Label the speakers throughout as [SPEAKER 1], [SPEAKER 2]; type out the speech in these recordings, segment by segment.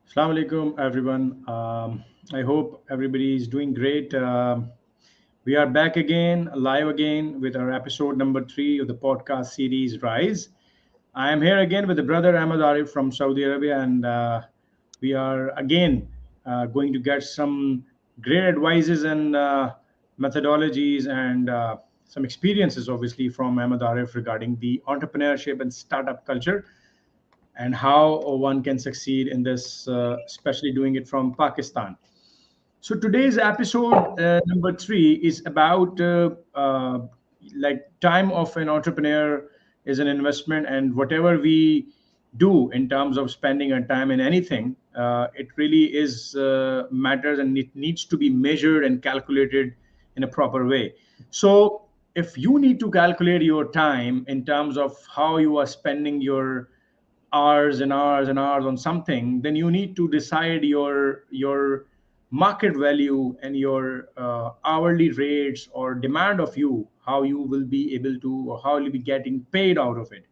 [SPEAKER 1] Assalamu alaikum, everyone. I hope everybody is doing great. We are back again, live again, with our episode number 3 of the podcast series Rise. I am here again with the brother Ahmed Arif from Saudi Arabia, and we are again going to get some great advices and methodologies and some experiences, obviously, from Ahmed Arif regarding the entrepreneurship and startup culture and how one can succeed in this, especially doing it from Pakistan. So today's episode number 3 is about like time of an entrepreneur is an investment, and whatever we do in terms of spending our time in anything, it really is matters and it needs to be measured and calculated in a proper way. So if you need to calculate your time in terms of how you are spending your hours and hours and hours on something, then you need to decide your market value and your hourly rates or demand of you, how you will be able to or how you'll be getting paid out of it.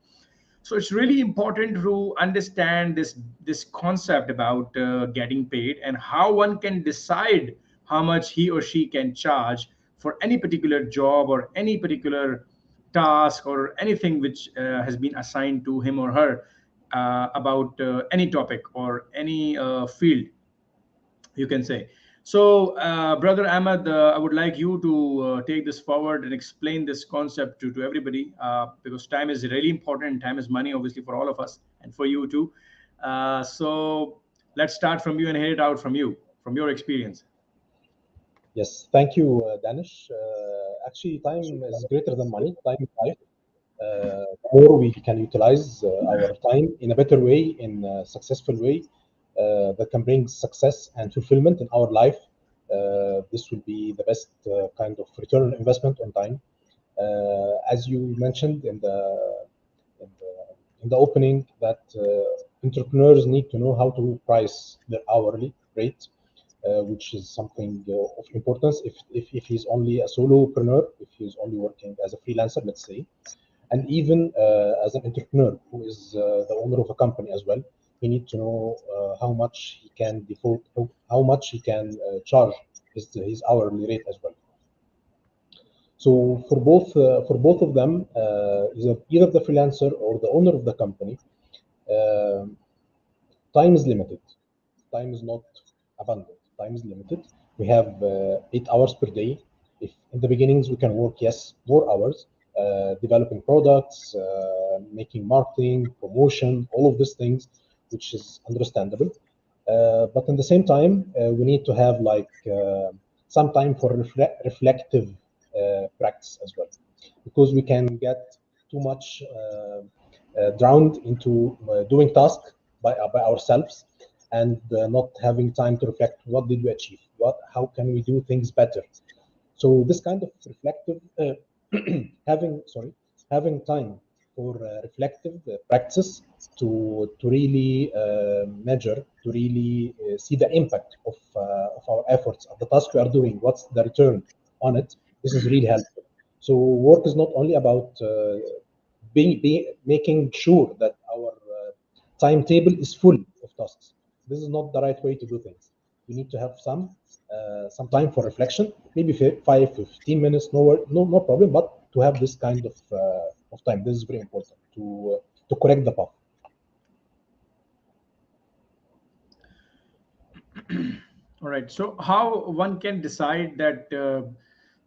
[SPEAKER 1] So it's really important to understand this concept about getting paid and how one can decide how much he or she can charge for any particular job or any particular task or anything which has been assigned to him or her about any topic or any field, you can say. So, Brother Ahmed, I would like you to take this forward and explain this concept to everybody because time is really important. Time is money, obviously, for all of us and for you too. So, let's start from you and hear it out from you, from your experience.
[SPEAKER 2] Yes, thank you, Danish. Actually, time is greater than money. Time is life. The more we can utilize our time in a better way, in a successful way, that can bring success and fulfillment in our life, this will be the best kind of return on investment on time. As you mentioned in the, in the opening, that entrepreneurs need to know how to price their hourly rate, which is something of importance. If he's only a solopreneur, if he's only working as a freelancer, let's say, and even as an entrepreneur who is the owner of a company as well, he needs to know how much he can default, how much he can charge his hourly rate as well. So for both of them, either the freelancer or the owner of the company, uh, time is limited. Time is not abundant. Time is limited. We have 8 hours per day. If in the beginnings we can work, yes, more hours, developing products, making marketing, promotion, all of these things, which is understandable. But in the same time, we need to have like some time for reflective practice as well, because we can get too much drowned into doing tasks by ourselves and not having time to reflect what did we achieve, what how can we do things better. So this kind of reflective having time for reflective practice to really measure, to really see the impact of our efforts of the task we are doing, what's the return on it. This is really helpful. So work is not only about making sure that our timetable is full of tasks. This is not the right way to do things. We need to have some time for reflection, maybe 5 15 minutes, no problem, but to have this kind of time. This is very important to correct the path.
[SPEAKER 1] All right. So, how one can decide that?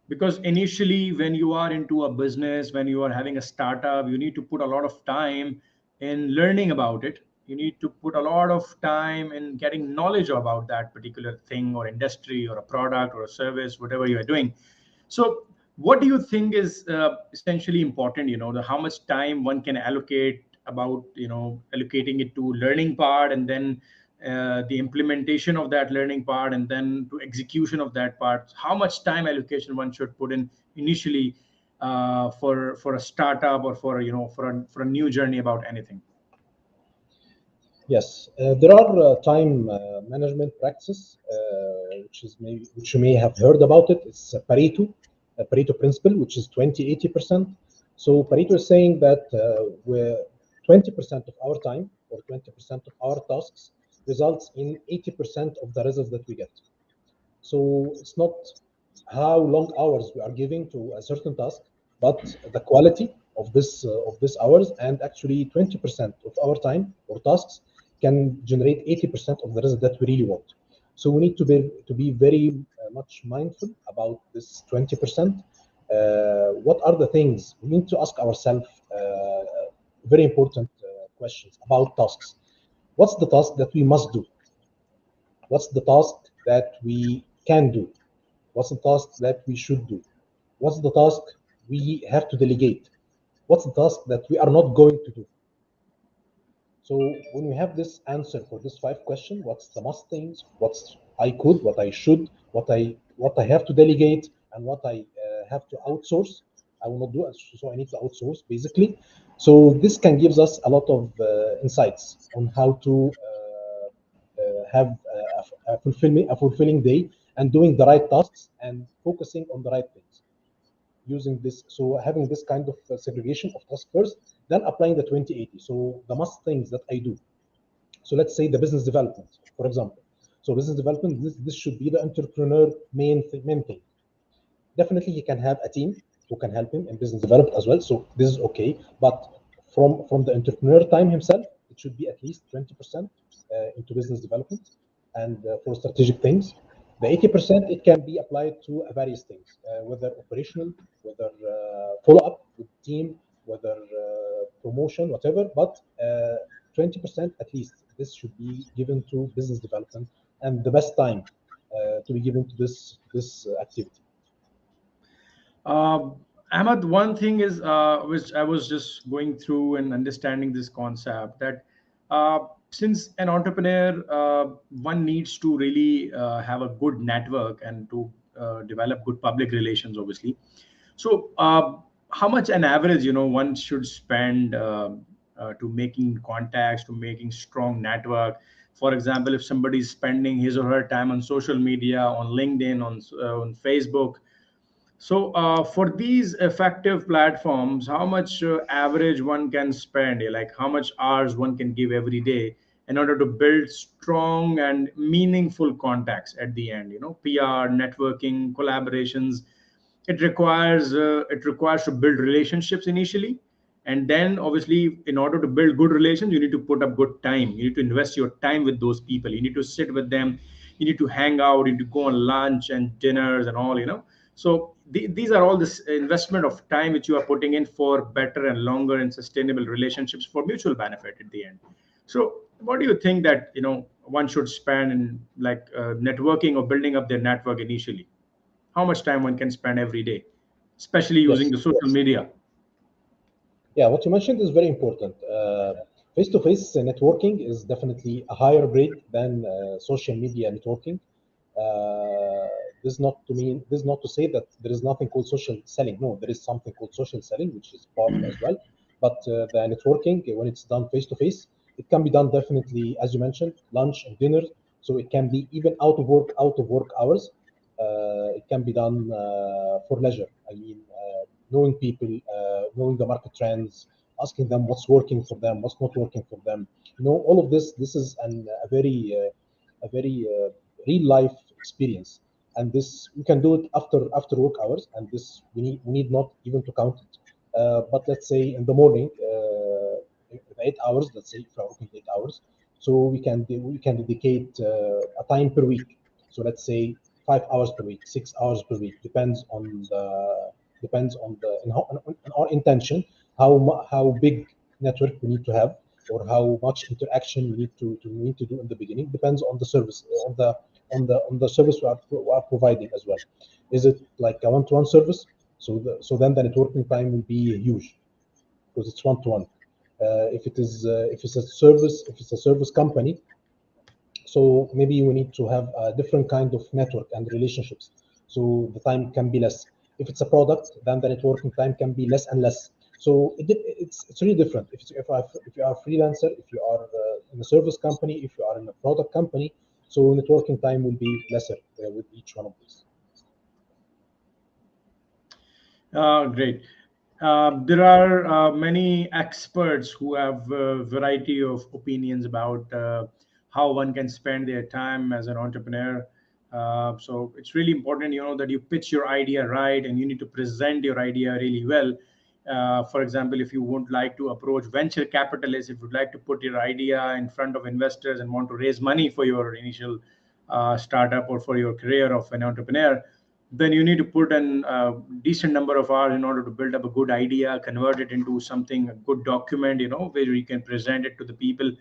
[SPEAKER 1] Because initially, when you are into a business, when you are having a startup, you need to put a lot of time in learning about it. You need to put a lot of time in getting knowledge about that particular thing or industry or a product or a service, whatever you are doing. So, what do you think is essentially important? The how much time one can allocate about allocating it to learning part and then the implementation of that learning part and then to execution of that part. How much time allocation one should put in initially for a startup or for for a new journey about anything.
[SPEAKER 2] Yes, there are time management practices, which you may have heard about it. It's a Pareto principle, which is 20-80%. So Pareto is saying that we're 20% of our time or 20% of our tasks results in 80% of the results that we get. So it's not how long hours we are giving to a certain task, but the quality of this hours. And actually, 20% of our time or tasks can generate 80% of the result that we really want. So we need to be very much mindful about this 20%. What are the things we need to ask ourselves? Very important questions about tasks. What's the task that we must do? What's the task that we can do? What's the task that we should do? What's the task we have to delegate? What's the task that we are not going to do? So when we have this answer for this five question, what's the must things, what's I could, what I should, what I have to delegate, and what I have to outsource, I will not do it, so I need to outsource basically. So this can gives us a lot of insights on how to have a fulfilling day and doing the right tasks and focusing on the right things using this. So having this kind of segregation of task first, then applying the 2080. So the must things that I do. So let's say the business development, for example. So business development, this should be the entrepreneur main thing. Definitely he can have a team who can help him in business development as well. So this is okay. But from the entrepreneur time himself, it should be at least 20% into business development and for strategic things. The 80% it can be applied to various things, whether operational, whether follow-up with team, whether promotion, whatever. But 20% at least this should be given to business development, and the best time to be given to this activity.
[SPEAKER 1] Ahmad, one thing is which I was just going through and understanding this concept that since an entrepreneur, one needs to really have a good network and to develop good public relations, obviously. So, how much an average, one should spend to making contacts, to making strong network? For example, if somebody is spending his or her time on social media, on LinkedIn, on Facebook, so, for these effective platforms, how much average one can spend, like how much hours one can give every day in order to build strong and meaningful contacts at the end, PR, networking, collaborations. It requires to build relationships initially, and then obviously in order to build good relations, you need to put up good time. You need to invest your time with those people. You need to sit with them. You need to hang out. You need to go on lunch and dinners and all. So these are all this investment of time which you are putting in for better and longer and sustainable relationships for mutual benefit at the end. So what do you think that one should spend in like networking or building up their network initially? How much time one can spend every day, especially using
[SPEAKER 2] Yes.
[SPEAKER 1] the social media?
[SPEAKER 2] Yeah, what you mentioned is very important. Face-to-face networking is definitely a higher grade than social media networking. This is not to say that there is nothing called social selling. No, there is something called social selling, which is powerful as well. But the networking, when it's done face-to-face, it can be done definitely, as you mentioned, lunch and dinner. So it can be even out of work hours. It can be done for leisure. I mean, knowing people, knowing the market trends, asking them what's working for them, what's not working for them. All of this. This is a very real life experience, and this we can do it after work hours. And this we need not even to count it. But let's say in the morning, 8 hours. Let's say if we're working 8 hours, so we can dedicate a time per week. So let's say 5 hours per week, 6 hours per week, depends on on our intention, how big network we need to have, or how much interaction we need to do in the beginning. Depends on the service, on the service we are providing as well. Is it like a one-to-one service? So then the networking time will be huge because it's one-to-one. If it's a service company, so maybe we need to have a different kind of network and relationships. So the time can be less. If it's a product, then the networking time can be less and less. So it's really different. If you are a freelancer, if you are in a service company, if you are in a product company, so networking time will be lesser with each one of these.
[SPEAKER 1] Great. There are many experts who have a variety of opinions about how one can spend their time as an entrepreneur. So it's really important, that you pitch your idea right, and you need to present your idea really well. For example, if you would like to approach venture capitalists, if you'd like to put your idea in front of investors and want to raise money for your initial startup or for your career of an entrepreneur, then you need to put in a decent number of hours in order to build up a good idea, convert it into something, a good document, where you can present it to the people.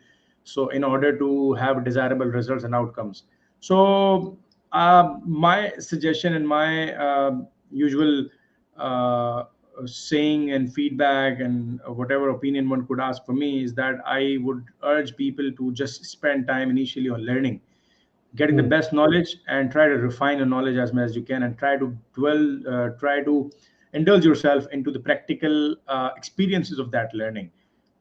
[SPEAKER 1] So, in order to have desirable results and outcomes. So, my suggestion and my usual uh, saying and feedback and whatever opinion one could ask for me is that I would urge people to just spend time initially on learning, getting the
[SPEAKER 2] Mm,
[SPEAKER 1] best knowledge, and try to refine your knowledge as much as you can, and try to indulge yourself into the practical experiences of that learning.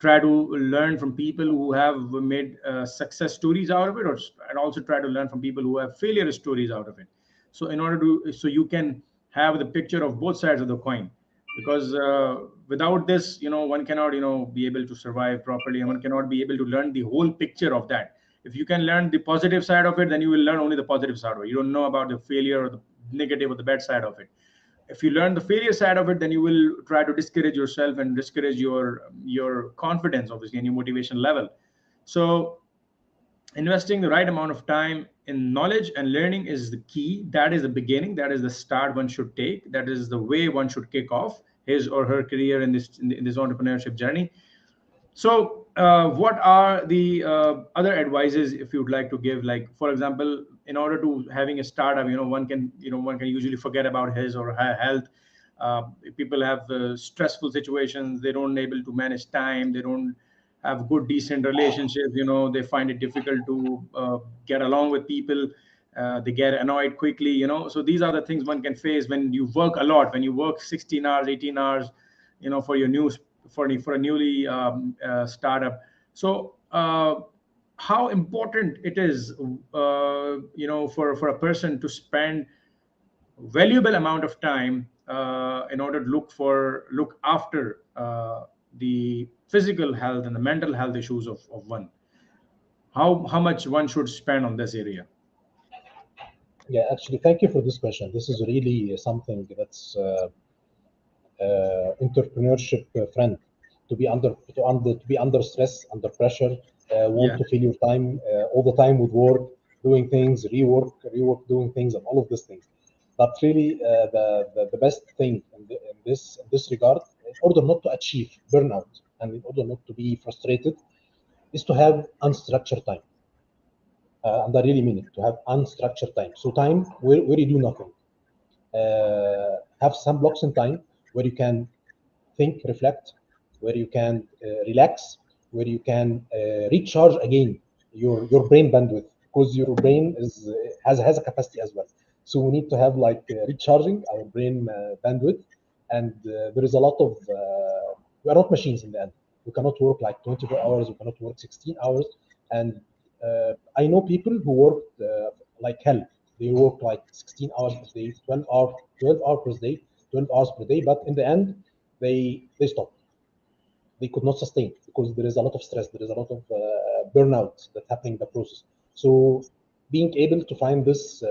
[SPEAKER 1] Try to learn from people who have made success stories out of it, and also try to learn from people who have failure stories out of it. So in order to, so you can have the picture of both sides of the coin, because without this, one cannot, be able to survive properly, and one cannot be able to learn the whole picture of that. If you can learn the positive side of it, then you will learn only the positive side of it. You don't know about the failure or the negative or the bad side of it. If you learn the failure side of it, then you will try to discourage yourself and discourage your confidence, obviously, and your motivation level. So investing the right amount of time in knowledge and learning is the key. That is the beginning, that is the start one should take, that is the way one should kick off his or her career in this entrepreneurship journey. So, what are the other advices if you'd like to give? Like, for example, in order to having a startup, one can usually forget about his or her health. People have stressful situations. They don't able to manage time. They don't have good, decent relationships. They find it difficult to get along with people. They get annoyed quickly. So these are the things one can face when you work a lot. When you work 16 hours, 18 hours, for your news for a newly startup. So how important it is, for a person to spend valuable amount of time in order to look after the physical health and the mental health issues of one. How much one should spend on this area?
[SPEAKER 2] yeah, actually, thank you for this question. This is really something that's entrepreneurship friend. To be under stress, under pressure, want
[SPEAKER 1] Yeah.
[SPEAKER 2] to fill your time all the time with work, doing things, rework, doing things, and all of these things. But really, the best thing in this regard, in order not to achieve burnout and in order not to be frustrated, is to have unstructured time. And I really mean it, to have unstructured time. So time where you do nothing. Have some blocks in time where you can think, reflect, where you can relax, where you can recharge again your brain bandwidth, because your brain has a capacity as well. So we need to have like recharging our brain bandwidth, and there is a lot of we are not machines in the end. We cannot work like 24 hours. We cannot work 16 hours. And I know people who work like hell. They work like 16 hours per day, 12 hours per day, 12 hours per day. But in the end, they stop. They could not sustain because there is a lot of stress. There is a lot of burnout that happening in the process. So being able to find this,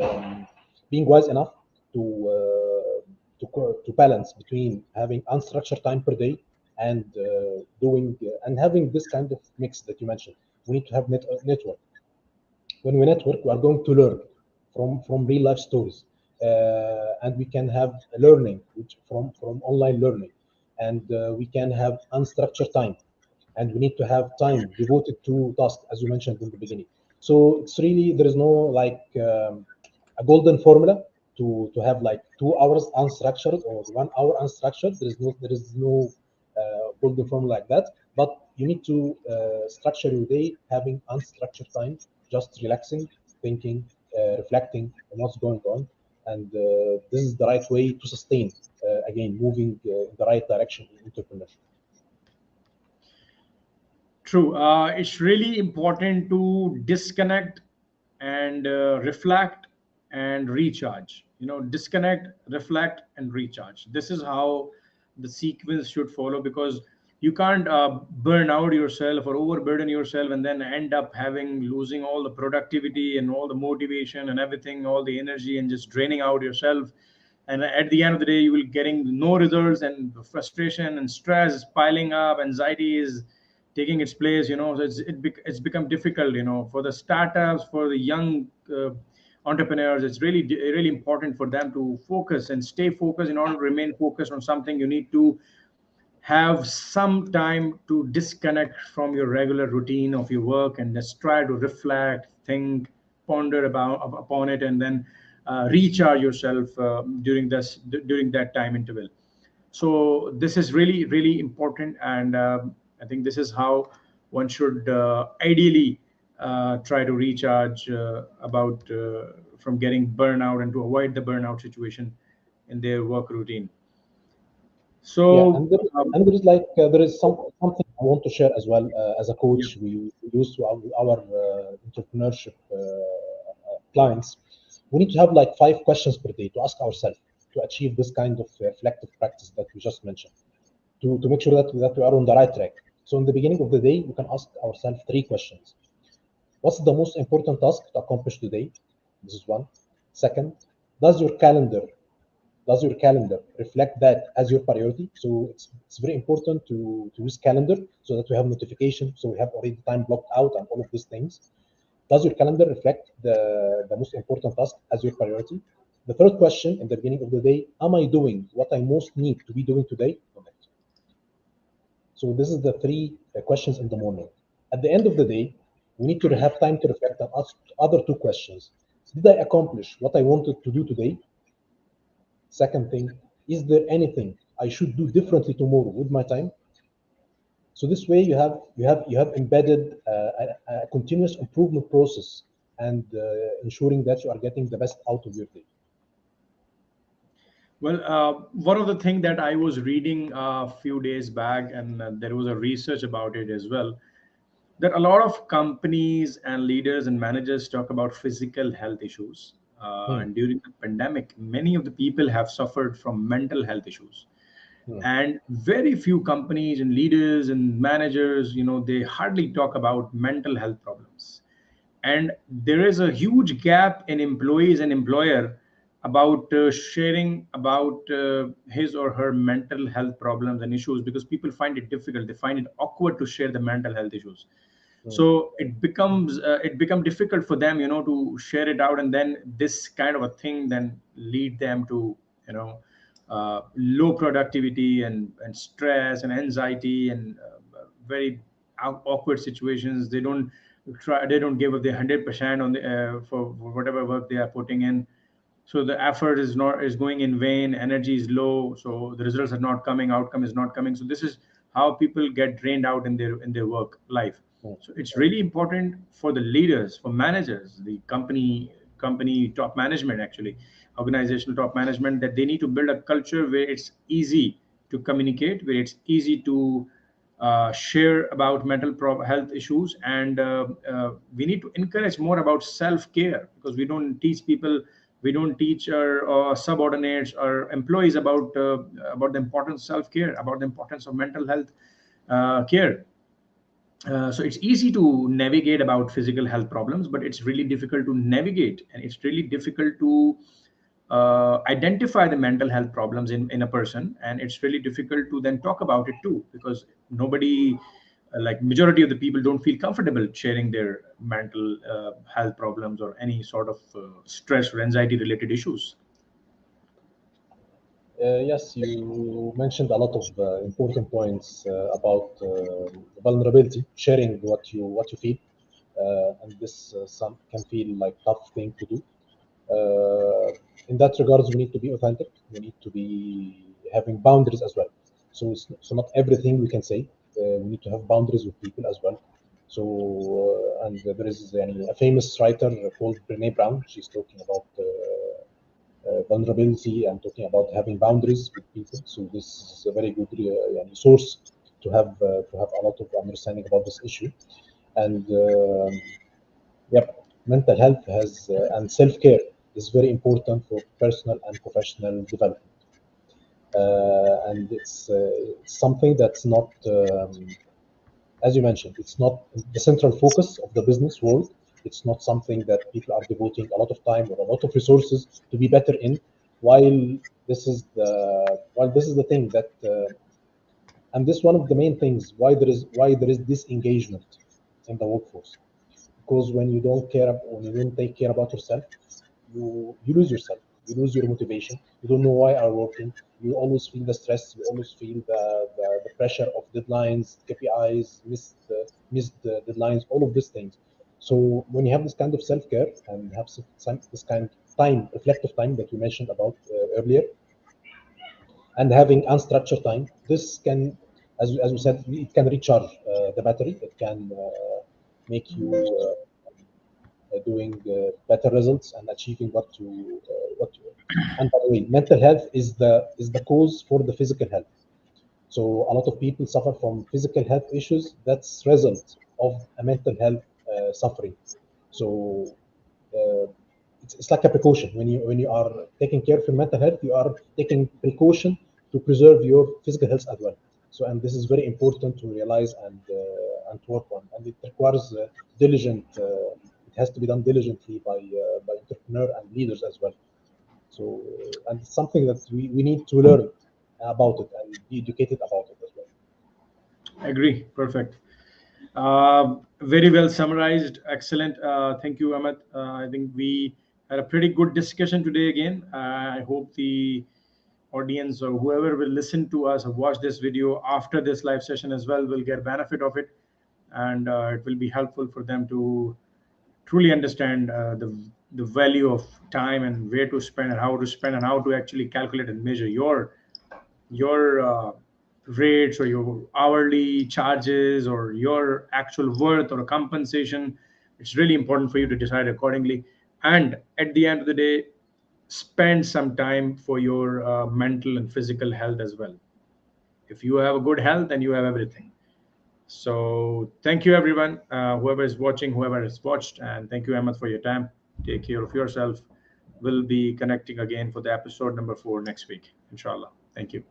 [SPEAKER 2] being wise enough to to balance between having unstructured time per day and doing and having this kind of mix that you mentioned. We need to have network. When we network, we are going to learn from real life stories, and we can have learning which from online learning, and we can have unstructured time, and we need to have time devoted to tasks, as you mentioned in the beginning. So it's really there is no like a golden formula to have like 2 hours unstructured or 1 hour unstructured. There is no golden formula like that. But you need to structure your day having unstructured time, just relaxing, thinking, reflecting on what's going on, and this is the right way to sustain again moving in the right direction in entrepreneurship.
[SPEAKER 1] True. It's really important to disconnect and reflect and recharge. Disconnect, reflect, and recharge. This is how the sequence should follow, because You can't burn out yourself or overburden yourself and then end up having losing all the productivity and all the motivation and everything, all the energy, and just draining out yourself. And at the end of the day, you will getting no results, and frustration and stress is piling up, anxiety is taking its place. So it's become difficult. For the startups, for the young entrepreneurs, it's really important for them to focus and stay focused. In order to remain focused on something, you need to have some time to disconnect from your regular routine of your work and just try to reflect, think, ponder upon it, and then recharge yourself during that time interval. So this is really important, and I think this is how one should ideally try to recharge about from getting burnout and to avoid the burnout situation in their work routine.
[SPEAKER 2] Yeah,
[SPEAKER 1] So
[SPEAKER 2] and there is like there is something I want to share as well. As a
[SPEAKER 1] yeah.
[SPEAKER 2] coach, we use to our entrepreneurship clients. We need to have like 5 questions per day to ask ourselves to achieve this kind of reflective practice that we just mentioned. To make sure that we are on the right track. So in the beginning of the day, we can ask ourselves 3 questions. What's the most important task to accomplish today? This is one. Second, does your calendar does your calendar reflect that as your priority? So it's very important to use calendar so that we have notification, so we have already time blocked out and all of these things. Does your calendar reflect the most important task as your priority? The third question in the beginning of the day, am I doing what I most need to be doing today? So this is the 3 questions in the morning. At the end of the day, we need to have time to reflect and ask other 2 questions. Did I accomplish what I wanted to do today? Second thing, is there anything I should do differently tomorrow with my time? So this way you have embedded a continuous improvement process and ensuring that you are getting the best out of your day.
[SPEAKER 1] Well, one of the things that I was reading a few days back, and there was a research about it as well, that a lot of companies and leaders and managers talk about physical health issues.
[SPEAKER 2] Hmm,
[SPEAKER 1] And during the pandemic, many of the people have suffered from mental health issues.
[SPEAKER 2] hmm,
[SPEAKER 1] And very few companies and leaders and managers, they hardly talk about mental health problems. And there is a huge gap in employees and employer about sharing about his or her mental health problems and issues, because people find it difficult, they find it awkward to share the mental health issues.
[SPEAKER 2] hmm.
[SPEAKER 1] So it become difficult for them, to share it out, and then this kind of a thing then lead them to, you know low productivity and stress and anxiety and very awkward situations. They don't give up their 100% on the for whatever work they are putting in. So the effort is going in vain, energy is low, so the results are not coming, outcome is not coming. So this is how people get drained out in their work life.
[SPEAKER 2] Hmm.
[SPEAKER 1] So it's really important for the leaders, for managers, the company top management, actually organizational top management, that they need to build a culture where it's easy to communicate, where it's easy to share about health issues, and we need to encourage more about self-care, because we don't teach our subordinates or employees about the importance of self-care, about the importance of mental health care. So it's easy to navigate about physical health problems, but it's really difficult to navigate, and it's really difficult to identify the mental health problems in a person, and it's really difficult to then talk about it too, because nobody, like majority of the people, don't feel comfortable sharing their mental health problems or any sort of stress or anxiety related issues.
[SPEAKER 2] Yes, you mentioned a lot of important points about vulnerability, sharing what you feel, and this some can feel like tough thing to do. In that regards, we need to be authentic. We need to be having boundaries as well. So not everything we can say. We need to have boundaries with people as well. So and there is a famous writer called Brene Brown. She's talking about vulnerability and talking about having boundaries with people. So this is a very good source to have a lot of understanding about this issue. And yep, mental health and self care is very important for personal and professional development. and it's something that's not, as you mentioned, it's not the central focus of the business world. It's not something that people are devoting a lot of time or a lot of resources to be better in. While this is the thing that, and this is one of the main things why there is disengagement in the workforce. Because when you don't take care about yourself, you lose yourself, you lose your motivation, you don't know why are working, you always feel the stress, you always feel the pressure of deadlines, KPIs, missed deadlines, all of these things. So when you have this kind of self-care and have this kind of time, reflective time that you mentioned about earlier, and having unstructured time, this can, as we said, it can recharge the battery. It can make you doing better results and achieving what you. And by the way, mental health is the cause for the physical health. So a lot of people suffer from physical health issues. That's result of a mental health suffering. So uh, it's like a precaution. When you are taking care of your mental health, you are taking precaution to preserve your physical health as well. So, and this is very important to realize and to work on, and it requires diligent. It has to be done diligently by entrepreneur and leaders as well. So, and it's something that we need to learn about it and be educated about it as well.
[SPEAKER 1] Agree. Perfect. Very well summarized. Excellent. Thank you, Ahmed. I think we had a pretty good discussion today again. I hope the audience or whoever will listen to us or watch this video after this live session as well will get benefit of it, and it will be helpful for them to truly understand the value of time and where to spend and how to spend and how to actually calculate and measure your rates or your hourly charges or your actual worth or compensation. It's really important for you to decide accordingly, and at the end of the day, spend some time for your mental and physical health as well. If you have a good health, then you have everything. So thank you, everyone, whoever is watching, whoever has watched, and thank you, Ahmed, for your time. Take care of yourself. We'll be connecting again for the episode number 4 next week, inshallah. Thank you.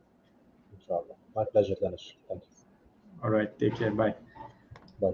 [SPEAKER 2] Inshallah. My pleasure, Danish. Thank you.
[SPEAKER 1] All right, take care. Bye.
[SPEAKER 2] Bye.